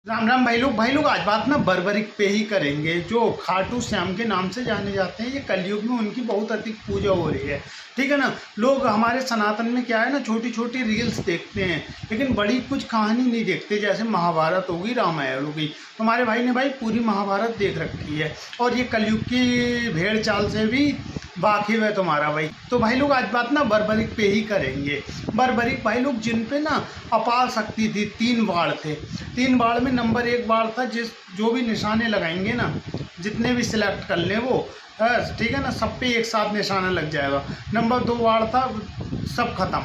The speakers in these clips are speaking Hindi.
राम राम भाई लोग आज बात ना बर्बरिक पे ही करेंगे। जो खाटू श्याम के नाम से जाने जाते हैं, ये कलयुग में उनकी बहुत अधिक पूजा हो रही है। ठीक है ना। लोग हमारे सनातन में क्या है ना, छोटी छोटी रील्स देखते हैं लेकिन बड़ी कुछ कहानी नहीं देखते। जैसे महाभारत होगी, रामायण होगी, तो हमारे भाई ने भाई पूरी महाभारत देख रखी है और ये कलयुग की भेड़ चाल से भी वाकिफ है तुम्हारा भाई। तो भाई लोग आज बात ना बर्बरिक पे ही करेंगे। बर्बरिक भाई लोग जिन पे ना अपार शक्ति थी, 3 बाण थे। 3 बाण में नंबर 1 बाण था, जो भी निशाने लगाएंगे ना, जितने भी सिलेक्ट कर लें वो, ठीक है ना, सब पे एक साथ निशाना लग जाएगा। नंबर 2 बाण था, सब खत्म।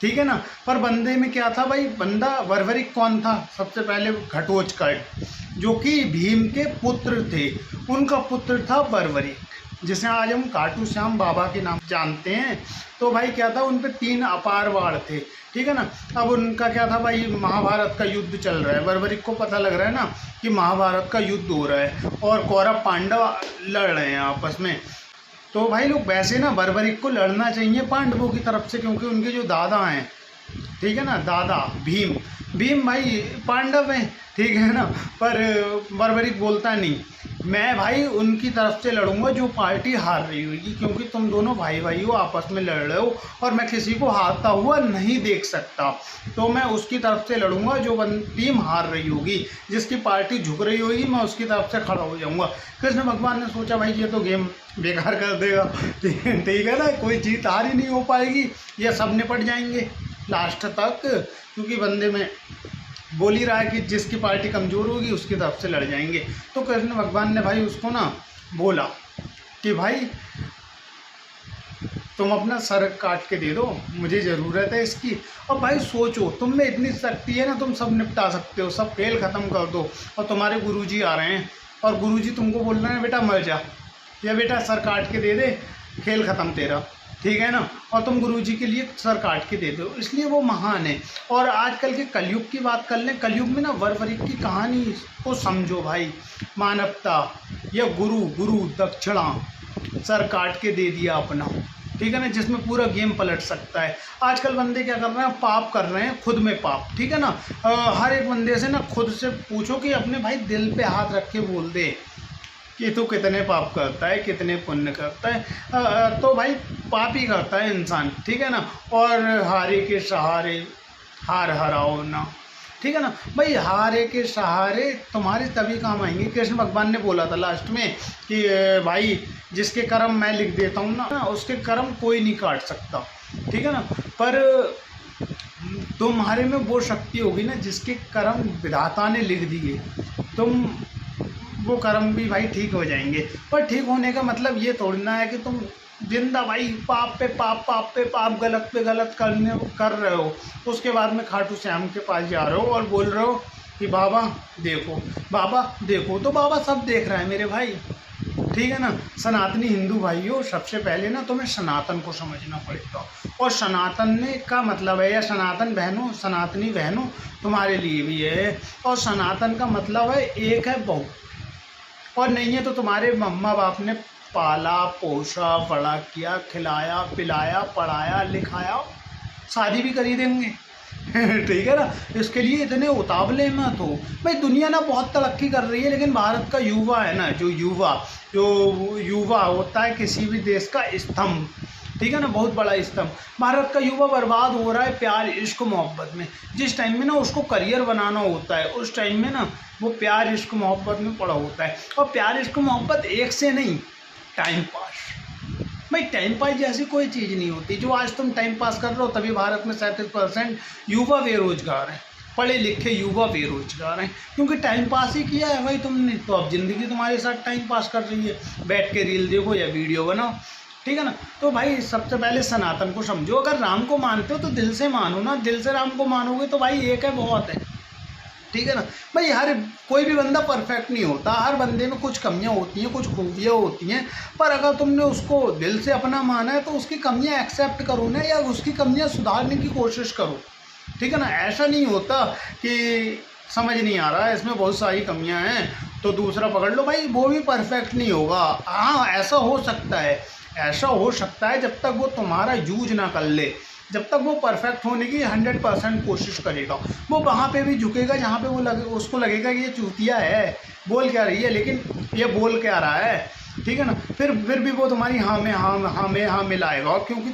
ठीक है ना। पर बंदे में क्या था भाई, बंदा बर्बरिक कौन था? सबसे पहले घटोत्कच, जो कि भीम के पुत्र थे, उनका पुत्र था बर्बरिक, जिसे आज हम खाटू श्याम बाबा के नाम जानते हैं। तो भाई क्या था, उन पे 3 अपार बाण थे। ठीक है ना। अब उनका क्या था भाई, महाभारत का युद्ध चल रहा है। बर्बरिक को पता लग रहा है ना कि महाभारत का युद्ध हो रहा है और कौरव पांडव लड़ रहे हैं आपस में। तो भाई लोग वैसे ना बर्बरिक को लड़ना चाहिए पांडवों की तरफ से, क्योंकि उनके जो दादा हैं, ठीक है ना, दादा भीम भाई पांडव हैं, ठीक है ना। पर बर्बरिक बोलता नहीं, मैं भाई उनकी तरफ से लड़ूंगा जो पार्टी हार रही होगी, क्योंकि तुम दोनों भाई भाई हो, आपस में लड़ रहे हो और मैं किसी को हारता हुआ नहीं देख सकता। तो मैं उसकी तरफ से लड़ूंगा जो टीम हार रही होगी, जिसकी पार्टी झुक रही होगी, मैं उसकी तरफ से खड़ा हो जाऊंगा। कृष्ण भगवान ने सोचा भाई ये तो गेम बेकार कर देगा, ठीक है ना, कोई जीत हार ही नहीं हो पाएगी, ये सब निपट जाएंगे लास्ट तक, क्योंकि बंदे में बोल ही रहा है कि जिसकी पार्टी कमज़ोर होगी उसकी तरफ से लड़ जाएंगे। तो कृष्ण भगवान ने भाई उसको ना बोला कि भाई तुम अपना सर काट के दे दो, मुझे ज़रूरत है इसकी। और भाई सोचो, तुम में इतनी शक्ति है ना, तुम सब निपटा सकते हो, सब खेल ख़त्म कर दो। और तुम्हारे गुरुजी आ रहे हैं और गुरुजी तुमको बोल रहे हैं बेटा मर जा, या बेटा सर काट के दे दे, खेल ख़त्म तेरा, ठीक है ना। और तुम गुरुजी के लिए सर काट के दे दो, इसलिए वो महान है। और आजकल के कलयुग की बात कर लें, कलयुग में ना बर्बरिक की कहानी को समझो भाई। मानवता या गुरु दक्षिणा, सर काट के दे दिया अपना, ठीक है ना, जिसमें पूरा गेम पलट सकता है। आजकल बंदे क्या कर रहे हैं, पाप कर रहे हैं, खुद में पाप, ठीक है ना। हर एक बंदे से ना खुद से पूछो कि अपने भाई दिल पे हाथ रख के बोल दे कि तू कितने पाप करता है, कितने पुण्य करता है। तो भाई पाप ही करता है इंसान, ठीक है ना। और हारे के सहारे हार हराओ ना, ठीक है ना भाई। हारे के सहारे तुम्हारे तभी काम आएंगे। कृष्ण भगवान ने बोला था लास्ट में कि भाई जिसके कर्म मैं लिख देता हूँ ना, उसके कर्म कोई नहीं काट सकता, ठीक है ना। पर तुम्हारे में वो शक्ति होगी ना जिसके कर्म विधाता ने लिख दिए, तुम वो कर्म भी भाई ठीक हो जाएंगे। पर ठीक होने का मतलब ये थोड़ी ना है कि तुम जिंदा भाई पाप पे पाप गलत पे गलत कर रहे हो, उसके बाद में खाटू श्याम के पास जा रहे हो और बोल रहे हो कि बाबा देखो। तो बाबा सब देख रहा है मेरे भाई, ठीक है ना। सनातनी हिंदू भाइयों, सबसे पहले ना तुम्हें सनातन को समझना पड़ेगा। और सनातन का मतलब है, या सनातन बहनों, सनातनी बहनों तुम्हारे लिए भी है। और सनातन का मतलब है एक है बहु, और नहीं है तो तुम्हारे मम्मा बाप ने पाला पोसा बड़ा किया, खिलाया पिलाया पढ़ाया लिखाया, शादी भी करी देंगे। ठीक है ना। इसके लिए इतने उतावले मत हो भाई। दुनिया ना बहुत तरक्की कर रही है, लेकिन भारत का युवा है ना, जो युवा होता है किसी भी देश का स्तंभ, ठीक है ना, बहुत बड़ा स्तंभ। भारत का युवा बर्बाद हो रहा है प्यार इश्क मोहब्बत में। जिस टाइम में ना उसको करियर बनाना होता है, उस टाइम में ना वो प्यार इश्क मोहब्बत में पड़ा होता है। और प्यार इश्क मोहब्बत एक से नहीं, टाइम पास भाई। टाइम पास जैसी कोई चीज़ नहीं होती। जो आज तुम टाइम पास कर रहे हो, तभी भारत में 37% युवा बेरोजगार हैं, पढ़े लिखे युवा बेरोजगार हैं, क्योंकि टाइम पास ही किया है भाई तुमने। तो अब ज़िंदगी तुम्हारे साथ टाइम पास कर रही है, बैठ के रील देखो या वीडियो बनाओ, ठीक है ना। तो भाई सबसे पहले सनातन को समझो। अगर राम को मानते हो तो दिल से मानो ना, दिल से राम को मानोगे तो भाई एक है बहुत है, ठीक है ना भाई। हर कोई भी बंदा परफेक्ट नहीं होता, हर बंदे में कुछ कमियां होती हैं, कुछ खूबियाँ होती हैं। पर अगर तुमने उसको दिल से अपना माना है तो उसकी कमियां एक्सेप्ट करो ना, या उसकी कमियां सुधारने की कोशिश करो, ठीक है ना। ऐसा नहीं होता कि समझ नहीं आ रहा है, इसमें बहुत सारी कमियां हैं तो दूसरा पकड़ लो, भाई वो भी परफेक्ट नहीं होगा। हाँ ऐसा हो सकता है जब तक वो तुम्हारा यूज ना कर ले, जब तक वो परफेक्ट होने की 100% कोशिश करेगा, वो वहाँ पे भी झुकेगा जहाँ पे उसको लगेगा कि ये चूतिया है, बोल क्या रही है लेकिन ये बोल क्या रहा है, ठीक है ना। फिर भी वो तुम्हारी हाँ में हाँ मिलाएगा, क्योंकि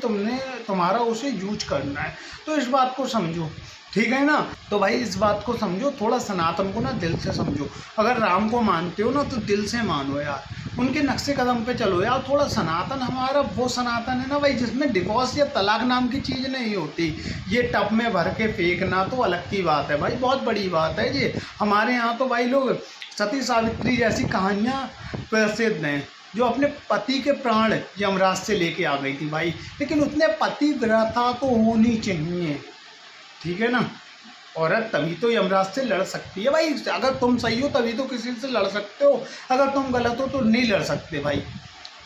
तुम्हारा उसे यूज करना है। तो इस बात को समझो, ठीक है ना। तो भाई इस बात को समझो, थोड़ा सनातन को ना दिल से समझो। अगर राम को मानते हो ना तो दिल से मानो यार, उनके नक्शे कदम पे चलो यार। थोड़ा सनातन हमारा वो सनातन है ना भाई, जिसमें डिवोर्स या तलाक नाम की चीज़ नहीं होती। ये टब में भर के फेंकना तो अलग की बात है भाई, बहुत बड़ी बात है ये। हमारे यहाँ तो भाई लोग सती सावित्री जैसी कहानियाँ प्रसिद्ध हैं, जो अपने पति के प्राण यमराज से लेके आ गई थी भाई। लेकिन उतने पतिव्रता तो होनी चाहिए, ठीक है ना। औरत तभी तो यमराज से लड़ सकती है भाई। अगर तुम सही हो तभी तो किसी से लड़ सकते हो, अगर तुम गलत हो तो नहीं लड़ सकते भाई,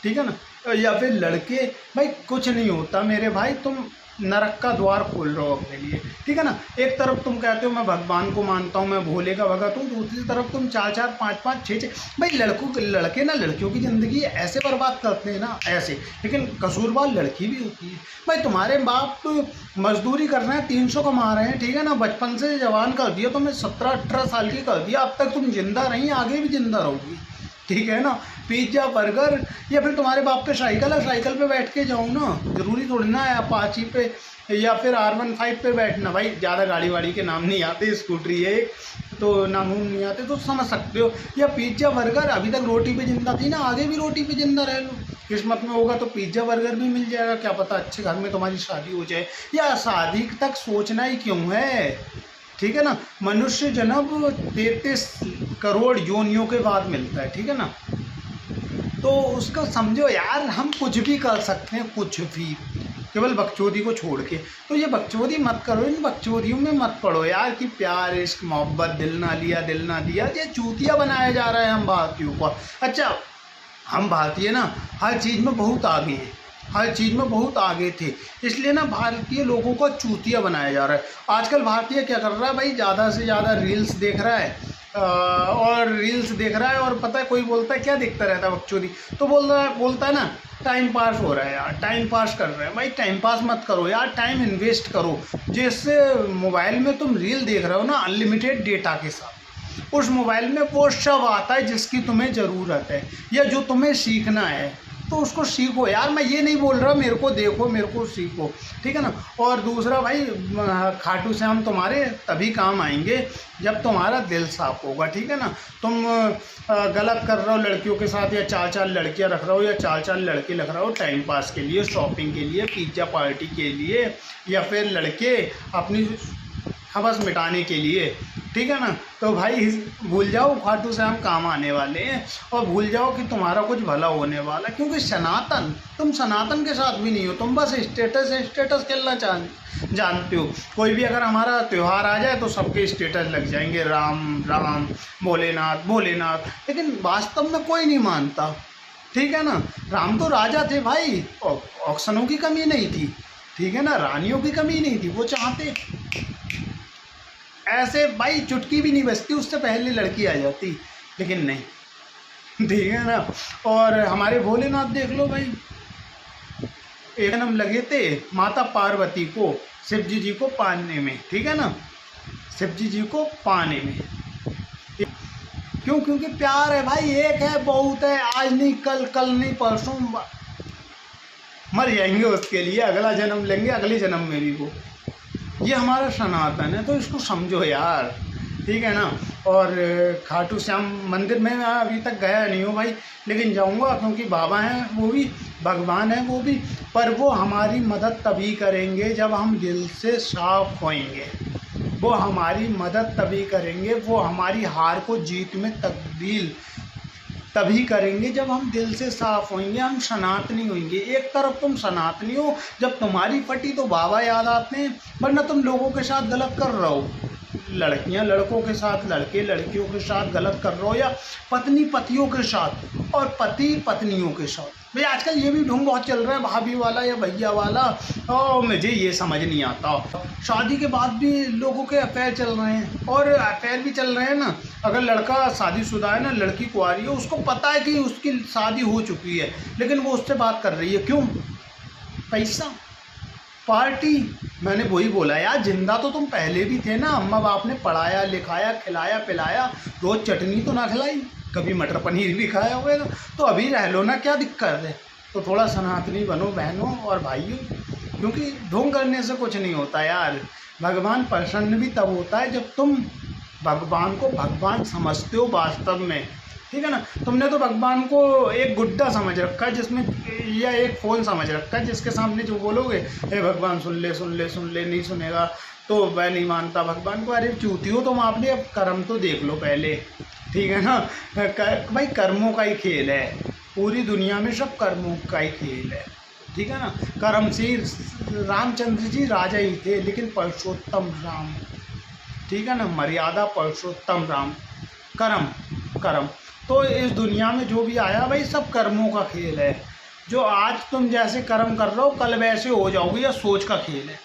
ठीक है ना। या फिर लड़के भाई कुछ नहीं होता मेरे भाई, तुम नरक का द्वार खोल रहे हो अपने लिए, ठीक है ना। एक तरफ तुम कहते हो मैं भगवान को मानता हूँ, मैं भोले का भगत हूँ, दूसरी तरफ तुम 4-4, 5-5, 6-6 भाई लड़के ना लड़कियों की ज़िंदगी ऐसे बर्बाद करते हैं ना ऐसे। लेकिन कसूरवार लड़की भी होती है भाई। तुम्हारे बाप मजदूरी कर रहे हैं, 300 कमा रहे हैं, ठीक है ना। बचपन से जवान कर दिया तुम्हें, 17-18 साल की कर दिया, अब तक तुम जिंदा रही, आगे भी जिंदा रहोगी, ठीक है ना। पिज्ज़ा बर्गर, या फिर तुम्हारे बाप पे साइकिल है, साइकिल पे बैठ के जाओ ना, ज़रूरी थोड़ी ना है अपाची पे या फिर R15 पे बैठना भाई। ज़्यादा गाड़ी वाड़ी के नाम नहीं आते, स्कूटरी है तो नाम नहीं आते, तो समझ सकते हो। या पिज्ज़ा बर्गर, अभी तक रोटी पे जिंदा थी ना, आगे भी रोटी पे जिंदा रह लो, किस्मत में होगा तो पिज्ज़ा बर्गर भी मिल जाएगा, क्या पता अच्छे घर में तुम्हारी शादी हो जाए। या शादी तक सोचना ही क्यों है, ठीक है ना। मनुष्य जन्म 33 करोड़ योनियों के बाद मिलता है, ठीक है ना। तो उसको समझो यार, हम कुछ भी कर सकते हैं, कुछ भी, केवल बकचोदी को छोड़ के। तो ये बकचोदी मत करो, इन बकचोदियों में मत पड़ो यार कि प्यार इश्क मोहब्बत, दिल ना दिया, ये चूतिया बनाया जा रहा है हम भारतीयों को। अच्छा, हम भारतीय ना हर चीज़ में बहुत आगे हैं, हर चीज़ में बहुत आगे थे, इसलिए ना भारतीय लोगों को चूतिया बनाया जा रहा है। आजकल भारतीय क्या कर रहा है भाई, ज़्यादा से ज़्यादा रील्स देख रहा है, और रील्स देख रहा है, और पता है कोई बोलता है क्या देखता रहता है बकचोदी, तो बोलता है ना टाइम पास हो रहा है यार, टाइम पास कर रहे हैं भाई। टाइम पास मत करो यार, टाइम इन्वेस्ट करो। जैसे मोबाइल में तुम रील देख रहे हो ना अनलिमिटेड डेटा के साथ, उस मोबाइल में वो सब आता है जिसकी तुम्हें ज़रूरत है या जो तुम्हें सीखना है, तो उसको सीखो यार। मैं ये नहीं बोल रहा मेरे को देखो, मेरे को सीखो, ठीक है ना। और दूसरा भाई, खाटू श्याम तुम्हारे तभी काम आएंगे जब तुम्हारा दिल साफ होगा, ठीक है ना। तुम गलत कर रहे हो लड़कियों के साथ, या 4-4 लड़कियां रख रहे हो, या 4-4 लड़के रख रहे हो टाइम पास के लिए, शॉपिंग के लिए, पिज्ज़ा पार्टी के लिए, या फिर लड़के अपनी हवस मिटाने के लिए, ठीक है ना। तो भाई भूल जाओ खाटू श्याम काम आने वाले हैं, और भूल जाओ कि तुम्हारा कुछ भला होने वाला है, क्योंकि तुम सनातन के साथ भी नहीं हो, तुम बस स्टेटस खेलना जानते हो। कोई भी अगर हमारा त्यौहार आ जाए तो सबके स्टेटस लग जाएंगे, राम राम, भोलेनाथ, लेकिन वास्तव में कोई नहीं मानता, ठीक है ना। राम तो राजा थे भाई, ऑक्शनों की कमी नहीं थी, ठीक है ना, रानियों की कमी नहीं थी, वो चाहते ऐसे भाई चुटकी भी नहीं बजती उससे पहले लड़की आ जाती, लेकिन नहीं, ठीक है ना। और हमारे भोलेनाथ देख लो भाई, एक जन्म लगे थे माता पार्वती को शिव जी को पाने में, ठीक है ना, शिव जी को पाने में। क्यों? क्योंकि प्यार है भाई, एक है बहुत है, आज नहीं कल नहीं परसों मर जाएंगे उसके लिए, अगला जन्म लेंगे, अगले जन्म में भी वो। ये हमारा सनातन है, तो इसको समझो यार, ठीक है ना। और खाटू श्याम मंदिर में मैं अभी तक गया नहीं हूँ भाई, लेकिन जाऊँगा, क्योंकि बाबा हैं वो भी, भगवान हैं वो भी, पर वो हमारी मदद तभी करेंगे जब हम दिल से साफ होएंगे। वो हमारी मदद तभी करेंगे, वो हमारी हार को जीत में तब्दील तभी करेंगे जब हम दिल से साफ होंगे, हम सनातनी होंगे। एक तरफ तुम सनातनी हो, जब तुम्हारी फटी तो बाबा याद आते हैं, वरना तुम लोगों के साथ गलत कर रहे हो, लड़कियां लड़कों के साथ, लड़के लड़कियों के साथ गलत कर रहे हो, या पत्नी पतियों के साथ और पति पत्नियों के साथ। भाई आजकल ये भी ढोंग बहुत चल रहा है, भाभी वाला या भैया वाला, और मुझे ये समझ नहीं आता। शादी के बाद भी लोगों के अफेयर चल रहे हैं, और अफेयर भी चल रहे हैं ना। अगर लड़का शादीशुदा है ना, लड़की कुंवारी है, उसको पता है कि उसकी शादी हो चुकी है, लेकिन वो उससे बात कर रही है, क्यों? पैसा। पार्टी, मैंने वही बोला यार, जिंदा तो तुम पहले भी थे ना, अम्मा बाप ने पढ़ाया लिखाया खिलाया पिलाया, रोज चटनी तो ना खिलाई, कभी मटर पनीर भी खाया होगा, तो अभी रह लो ना, क्या दिक्कत है। तो थोड़ा सनातनी बनो बहनों और भाइयों, क्योंकि ढोंग करने से कुछ नहीं होता यार। भगवान प्रसन्न भी तब होता है जब तुम भगवान को भगवान समझते हो वास्तव में, ठीक है ना। तुमने तो भगवान को एक गुड्डा समझ रखा है जिसमें, या एक फ़ोन समझ रखा है जिसके सामने जो बोलोगे हे भगवान सुन ले सुन ले सुन ले, नहीं सुनेगा तो मैं नहीं मानता भगवान को। अरे चूती हो तुम, आपने अब कर्म तो देख लो पहले, ठीक है ना। भाई कर्मों का ही खेल है, पूरी दुनिया में सब कर्मों का ही खेल है, ठीक है ना। कर्म से रामचंद्र जी राजा ही थे, लेकिन पुरुषोत्तम राम, ठीक है ना, मर्यादा पुरुषोत्तम राम, कर्म कर्म। तो इस दुनिया में जो भी आया भाई सब कर्मों का खेल है। जो आज तुम जैसे कर्म कर रहे हो कल वैसे हो जाओगे, या सोच का खेल है।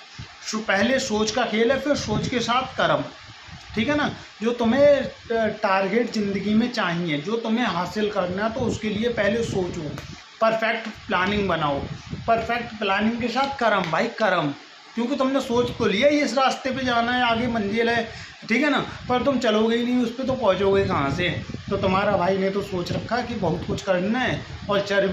पहले सोच का खेल है, फिर सोच के साथ कर्म, ठीक है ना। जो तुम्हें टारगेट ज़िंदगी में चाहिए, जो तुम्हें हासिल करना है, तो उसके लिए पहले सोचो, परफेक्ट प्लानिंग बनाओ, परफेक्ट प्लानिंग के साथ कर्म भाई कर्म। क्योंकि तुमने सोच तो लिया ही इस रास्ते पे जाना है, आगे मंजिल है, ठीक है ना, पर तुम चलोगे ही नहीं उस पर, तो पहुँचोगे कहाँ से। तो तुम्हारा भाई ने तो सोच रखा है कि बहुत कुछ करना है, और चल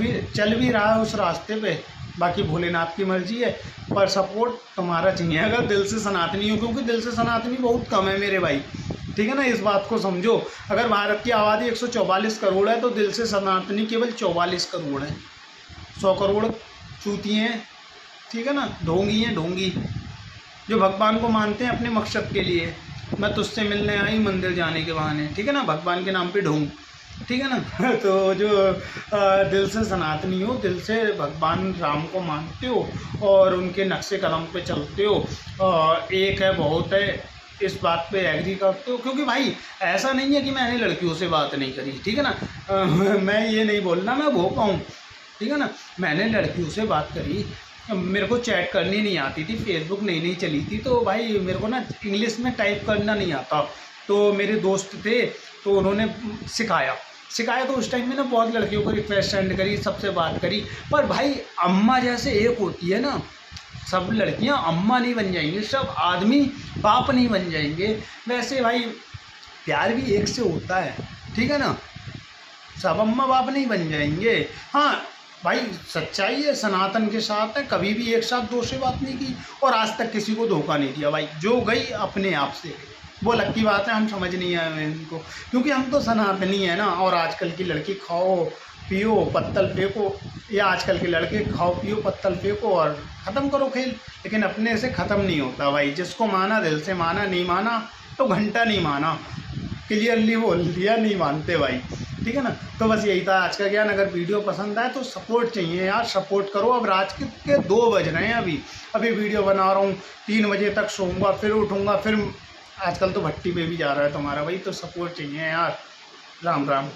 भी रहा है उस रास्ते पे। बाकी भोलेनाथ की मर्जी है, पर सपोर्ट तुम्हारा चाहिए अगर दिल से सनातनी हो, क्योंकि दिल से सनातनी बहुत कम है मेरे भाई, ठीक है ना। इस बात को समझो, अगर भारत की आबादी 144 करोड़ है तो दिल से सनातनी केवल 44 करोड़ है। 100 करोड़ चूती हैं, ठीक है ना, ढोंगी हैं ढोंगी, जो भगवान को मानते हैं अपने मकसद के लिए। मैं तुझसे मिलने आई मंदिर जाने के बहाने, ठीक है ना, भगवान के नाम पे ढोंग, ठीक है ना। तो जो दिल से सनातनी हो, दिल से भगवान राम को मानते हो और उनके नक्शे कदम पे चलते हो, एक है बहुत है, इस बात पे एग्री करते हो। क्योंकि भाई ऐसा नहीं है कि मैंने लड़कियों से बात नहीं करी, ठीक है ना। मैं ये नहीं बोलना मैं वो पाऊँ, ठीक है ना। मैंने लड़कियों से बात करी, मेरे को चैट करनी नहीं आती थी, फेसबुक नई चली थी, तो भाई मेरे को ना इंग्लिश में टाइप करना नहीं आता। तो मेरे दोस्त थे तो उन्होंने सिखाया तो उस टाइम में ना बहुत लड़कियों को रिक्वेस्ट सेंड करी, सबसे बात करी। पर भाई अम्मा जैसे एक होती है ना, सब लड़कियां अम्मा नहीं बन जाएंगी, सब आदमी बाप नहीं बन जाएंगे। वैसे भाई प्यार भी एक से होता है, ठीक है ना, सब अम्मा बाप नहीं बन जाएंगे। हाँ भाई सच्चाई है, सनातन के साथ है, कभी भी एक साथ दो से बात नहीं की, और आज तक किसी को धोखा नहीं दिया भाई। जो गई अपने आप से, वो अलग की बात है, हम समझ नहीं आए इनको, क्योंकि हम तो सनातनी है ना। और आजकल की लड़की खाओ पियो पत्तल फेंको, या आजकल के लड़के खाओ पियो पत्तल फेंको और ख़त्म करो खेल। लेकिन अपने से ख़त्म नहीं होता भाई, जिसको माना दिल से माना, नहीं माना तो घंटा नहीं माना, क्लियरली बोल दिया, नहीं मानते भाई, ठीक है ना। तो बस यही था आज का ज्ञान। अगर वीडियो पसंद आए तो सपोर्ट चाहिए यार, सपोर्ट करो। अब रात के 2 बज रहे हैं, अभी वीडियो बना रहा हूँ, 3 बजे तक सोऊंगा, फिर उठूँगा, फिर आजकल तो भट्टी पे भी जा रहा है तुम्हारा भाई, तो सपोर्ट चाहिए यार। राम राम।